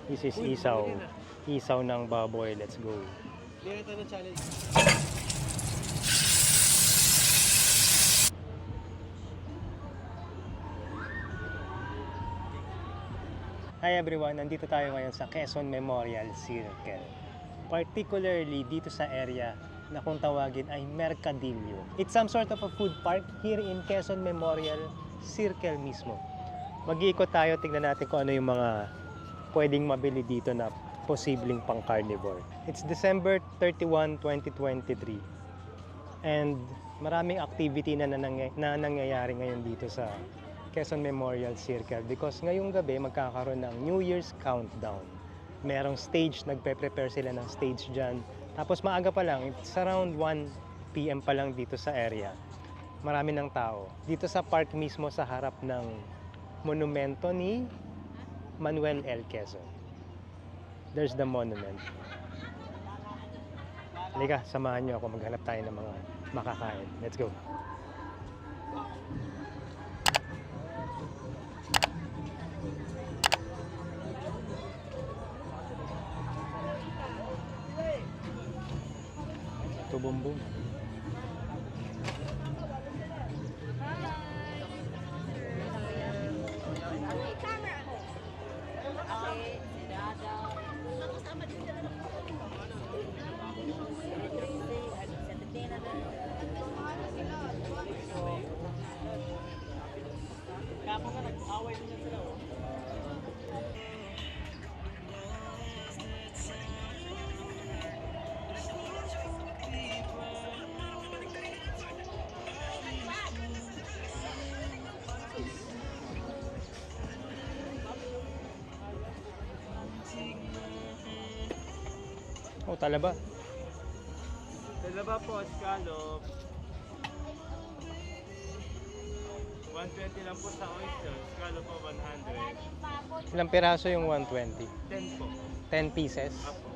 This is isaw. Isaw ng baboy. Let's go. Hindi na challenge. Hi everyone, nandito tayo ngayon sa Quezon Memorial Circle. Particularly dito sa area na kung tawagin ay Mercadillo. It's some sort of a food park here in Quezon Memorial Circle mismo. Mag-iikot tayo, tingnan natin kung ano yung mga pwedeng mabili dito na posibleng pang carnivore. It's December 31, 2023. And maraming activity na nangyayari ngayon dito sa Quezon Memorial Circle because ngayong gabi magkakaroon ng New Year's Countdown. Merong stage, nagpe-prepare sila ng stage dyan. Tapos maaga pa lang, it's around 1 PM pa lang dito sa area. Marami ng tao. Dito sa park mismo sa harap ng monumento ni Manuel L. Quezon. There's the monument. Halika, samahan nyo ako. Maghanap tayo ng mga makakain. Let's go. Ito bumbum. Oh, talaba. Talaba po, scallop. 120 lang po sa oyster. Scallop po 100. Ilang piraso yung 120? 10 po. 10 pieces? Apo.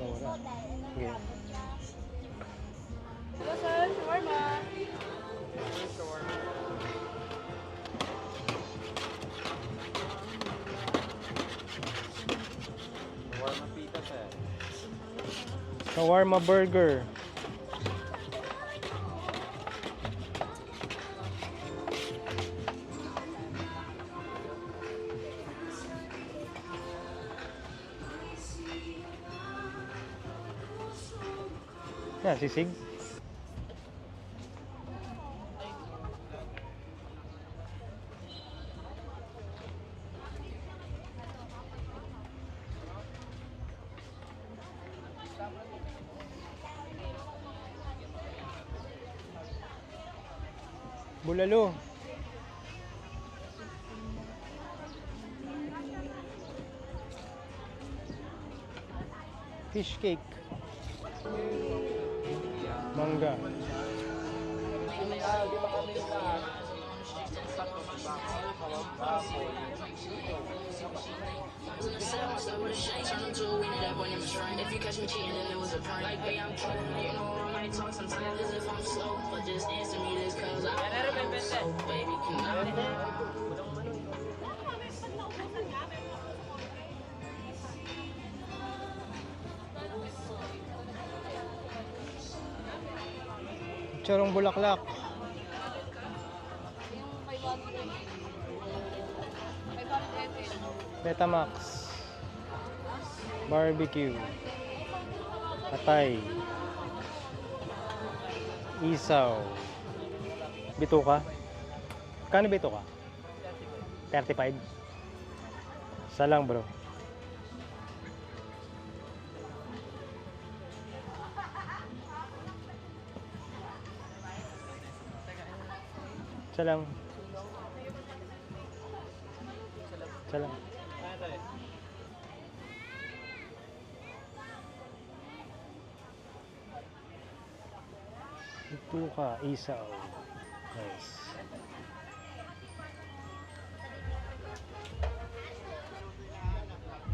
Mura. Okay. Hello sir, shawarma. Shawarma. Shawarma pita, sir. Shawarma burger. Yan, sisig. Bulalo. Fish cake. Mangga. If you catch me cheating, then it was a prank. Like, babe, I'm kidding. You know, I might talk sometimes as if I'm slow, but just answer me this, cause I'm so, baby, can I? Chorong bulaklak. Betamax. Barbecue. Atay. Isaw. Bituka. Kano bituka? 35. Isa lang, bro. Isa lang. Isa lang. Bituka, isaw. Nice.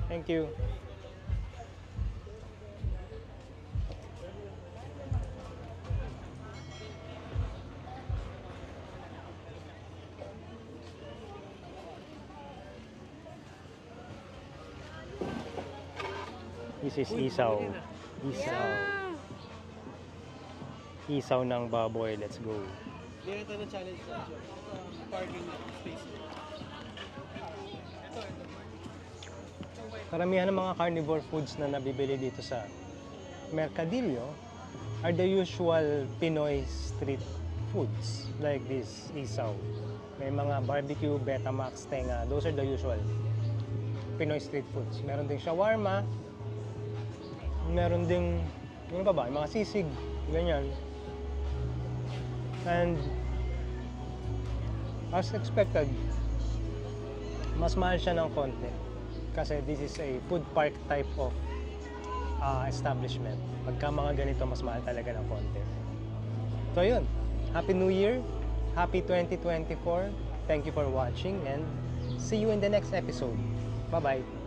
Thank you. This is isaw. Isaw. Isaw ng baboy. Let's go. Dito na challenge na siya. Parking space. Karamihan ng mga carnivore foods na nabibili dito sa Mercadillo are the usual Pinoy street foods like this isaw. May mga barbecue, Betamax, tenga. Those are the usual Pinoy street foods. Meron ding shawarma. Meron ding, ano pa ba? Mga sisig. Ganyan. And as expected, mas mahal siya ng konti. Kasi this is a food park type of establishment. Pagka mga ganito, mas mahal talaga ng konti. So yun, Happy New Year, Happy 2024. Thank you for watching and see you in the next episode. Bye-bye.